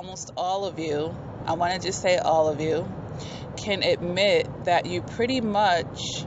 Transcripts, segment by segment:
almost all of you, I want to just say all of you, can admit that you pretty much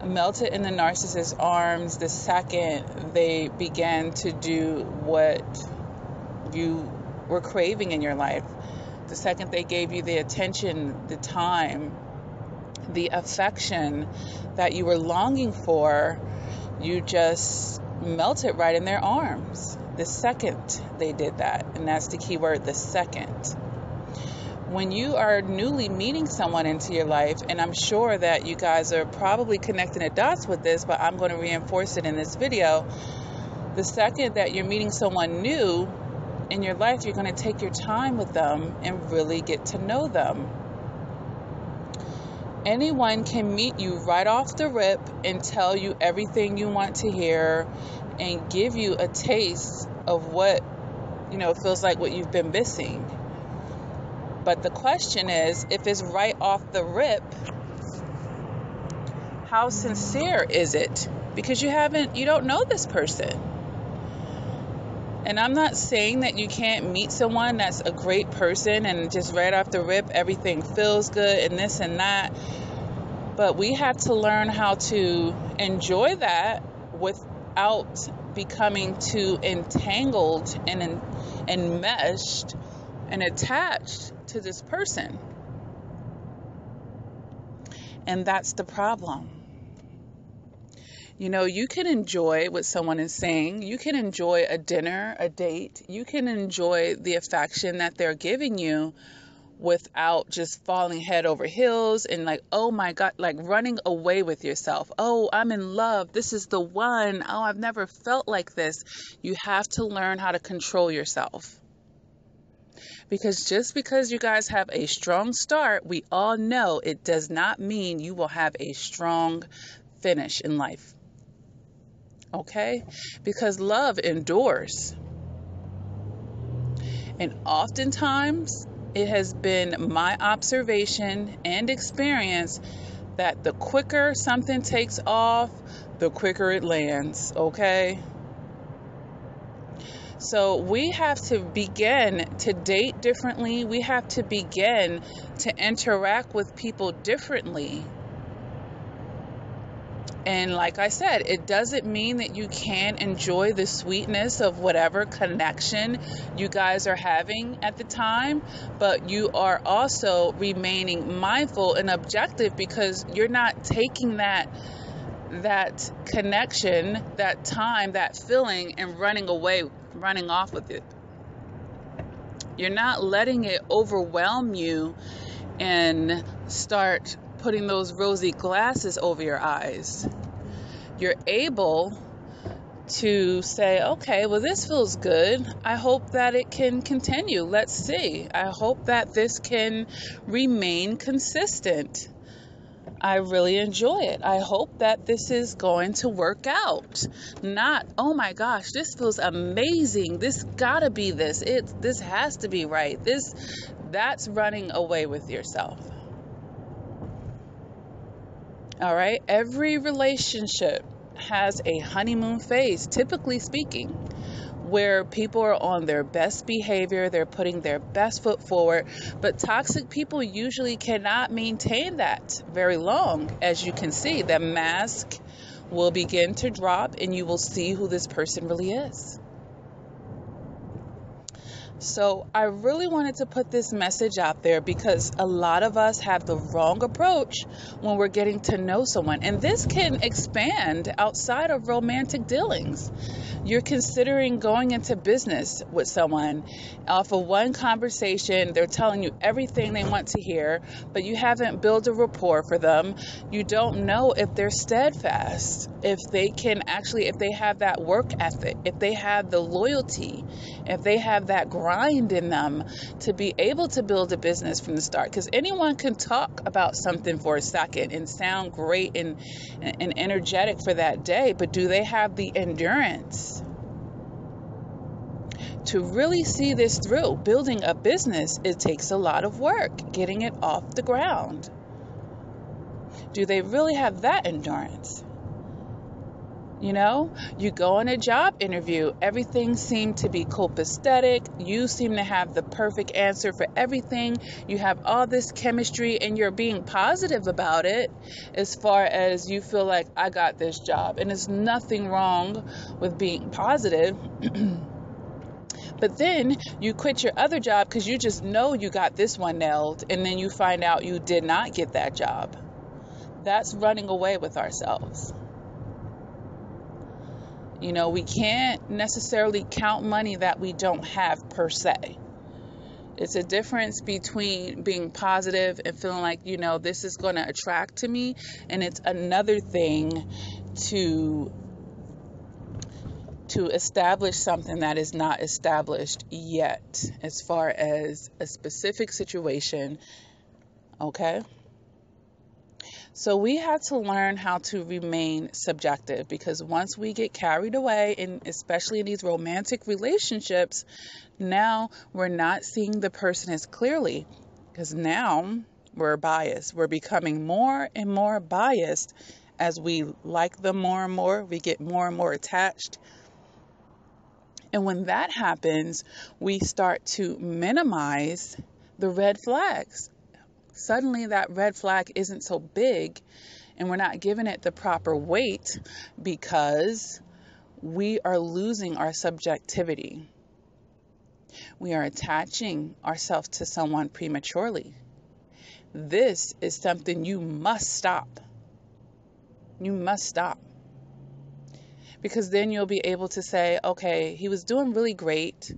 melted in the narcissist's arms the second they began to do what you were craving in your life. The second they gave you the attention, the time, the affection that you were longing for, you just melted right in their arms. The second they did that, and that's the key word, the second. When you are newly meeting someone into your life, and I'm sure that you guys are probably connecting the dots with this, but I'm going to reinforce it in this video. The second that you're meeting someone new in your life, you're going to take your time with them and really get to know them. Anyone can meet you right off the rip and tell you everything you want to hear and give you a taste of what, feels like what you've been missing. But the question is, if it's right off the rip, how sincere is it? Because you don't know this person. And I'm not saying that you can't meet someone that's a great person and just right off the rip, everything feels good and this and that. But we have to learn how to enjoy that without becoming too entangled and enmeshed and attached to this person. And that's the problem. You can enjoy what someone is saying. You can enjoy a dinner, a date. You can enjoy the affection that they're giving you without just falling head over heels and like, oh my God, like running away with yourself. Oh, I'm in love. This is the one. Oh, I've never felt like this. You have to learn how to control yourself. Because just because you guys have a strong start, we all know it does not mean you will have a strong finish in life. Okay? Because love endures. And oftentimes, it has been my observation and experience that the quicker something takes off, the quicker it lands. Okay? So we have to begin to date differently. We have to begin to interact with people differently. And like I said, it doesn't mean that you can't enjoy the sweetness of whatever connection you guys are having at the time, but you are also remaining mindful and objective because you're not taking that connection, that time, that feeling and running off with it. You're not letting it overwhelm you and start putting those rosy glasses over your eyes. You're able to say, okay, well, this feels good. I hope that it can continue. Let's see. I hope that this can remain consistent. I really enjoy it. I hope that this is going to work out. Not, oh my gosh, this feels amazing. This gotta be this. This has to be right. That's running away with yourself. All right. Every relationship has a honeymoon phase, typically speaking, where people are on their best behavior. They're putting their best foot forward. But toxic people usually cannot maintain that very long. As you can see, the mask will begin to drop and you will see who this person really is. So I really wanted to put this message out there because a lot of us have the wrong approach when we're getting to know someone. And this can expand outside of romantic dealings. You're considering going into business with someone. Off of one conversation, they're telling you everything they want to hear, but you haven't built a rapport for them. You don't know if they're steadfast, if they have that work ethic, if they have the loyalty, if they have that grind in them to be able to build a business from the start. Because anyone can talk about something for a second and sound great and energetic for that day, but do they have the endurance to really see this through? Building a business, it takes a lot of work, getting it off the ground. Do they really have that endurance? You know, you go in a job interview, everything seemed to be copacetic. You seem to have the perfect answer for everything. You have all this chemistry and you're being positive about it as far as you feel like, I got this job. And there's nothing wrong with being positive. But then you quit your other job because you just know you got this one nailed. And then you find out you did not get that job. That's running away with ourselves. You know, we can't necessarily count money that we don't have per se. It's a difference between being positive and feeling like, you know, this is going to attract to me. And it's another thing to establish something that is not established yet as far as a specific situation. Okay? So we had to learn how to remain subjective, because once we get carried away, and especially in these romantic relationships, now we're not seeing the person as clearly, because now we're biased. We're becoming more and more biased as we like them more and more. We get more and more attached. And when that happens, we start to minimize the red flags. Suddenly that red flag isn't so big and we're not giving it the proper weight because we are losing our subjectivity. We are attaching ourselves to someone prematurely. This is something you must stop. You must stop. Because then you'll be able to say, okay, he was doing really great,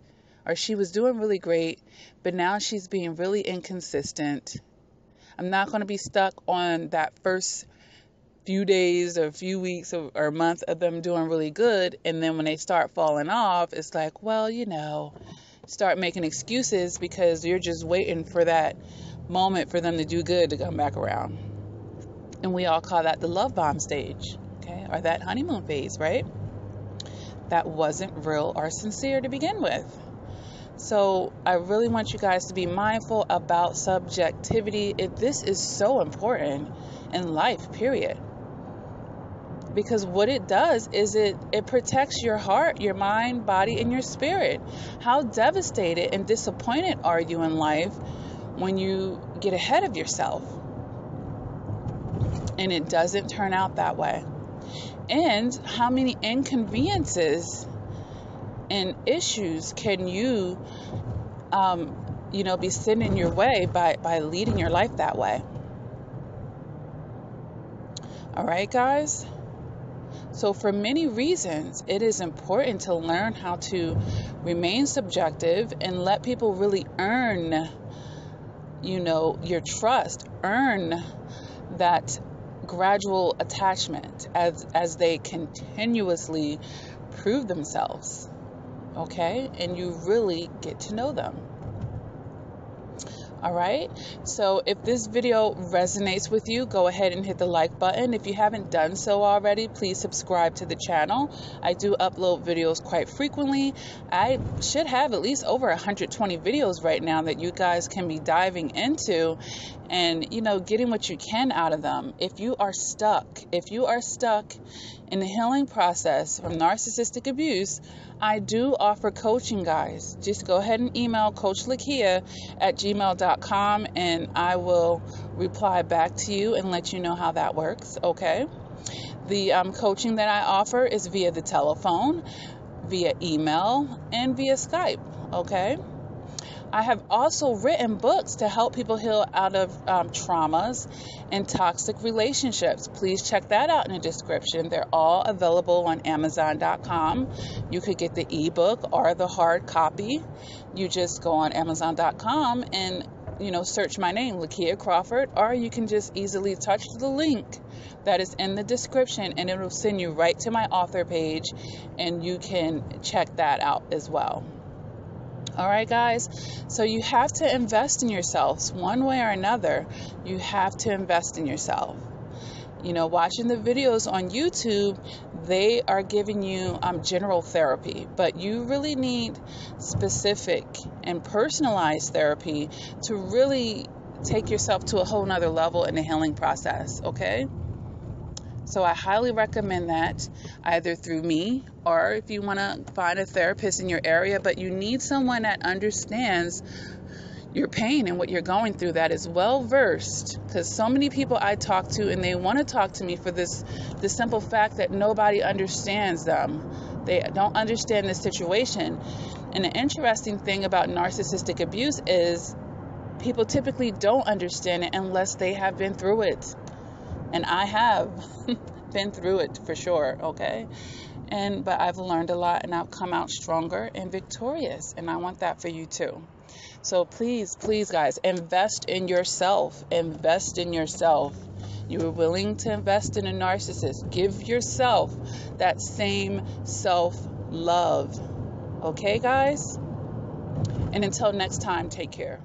or she was doing really great, but now she's being really inconsistent. I'm not going to be stuck on that first few days or few weeks or month of them doing really good. And then when they start falling off, it's like, well, you know, start making excuses because you're just waiting for that moment for them to do good to come back around. And we all call that the love bomb stage, okay? Or that honeymoon phase, right? That wasn't real or sincere to begin with. So I really want you guys to be mindful about subjectivity. This is so important in life, period. Because what it does is it protects your heart, your mind, body, and your spirit. How devastated and disappointed are you in life when you get ahead of yourself and it doesn't turn out that way? And how many inconveniences and issues can you, be sending your way by leading your life that way? All right, guys. So for many reasons, it is important to learn how to remain subjective and let people really earn, your trust, earn that gradual attachment as they continuously prove themselves. Okay, and you really get to know them. All right, so if this video resonates with you, go ahead and hit the like button. If you haven't done so already, please subscribe to the channel. I do upload videos quite frequently. I should have at least over 120 videos right now that you guys can be diving into and, getting what you can out of them. If you are stuck in the healing process from narcissistic abuse, I do offer coaching, guys. Just go ahead and email CoachLakia at gmail.com and I will reply back to you and let you know how that works, okay? The coaching that I offer is via the telephone, via email, and via Skype, okay? I have also written books to help people heal out of traumas and toxic relationships. Please check that out in the description. They're all available on Amazon.com. You could get the ebook or the hard copy. You just go on Amazon.com and, search my name, Lakia Crawford, or you can just easily touch the link that is in the description and it will send you right to my author page and you can check that out as well. All right, guys. So you have to invest in yourselves one way or another. You have to invest in yourself. Watching the videos on YouTube, they are giving you general therapy, but you really need specific and personalized therapy to really take yourself to a whole nother level in the healing process. Okay. So I highly recommend that, either through me or if you want to find a therapist in your area, but you need someone that understands your pain and what you're going through, that is well versed, because so many people I talk to, and they want to talk to me for the simple fact that nobody understands them. They don't understand the situation. And the interesting thing about narcissistic abuse is people typically don't understand it unless they have been through it. And I have been through it for sure, okay? But I've learned a lot, and I've come out stronger and victorious, and I want that for you too. So please, please, guys, invest in yourself. Invest in yourself. You are willing to invest in a narcissist. Give yourself that same self-love. Okay, guys? And until next time, take care.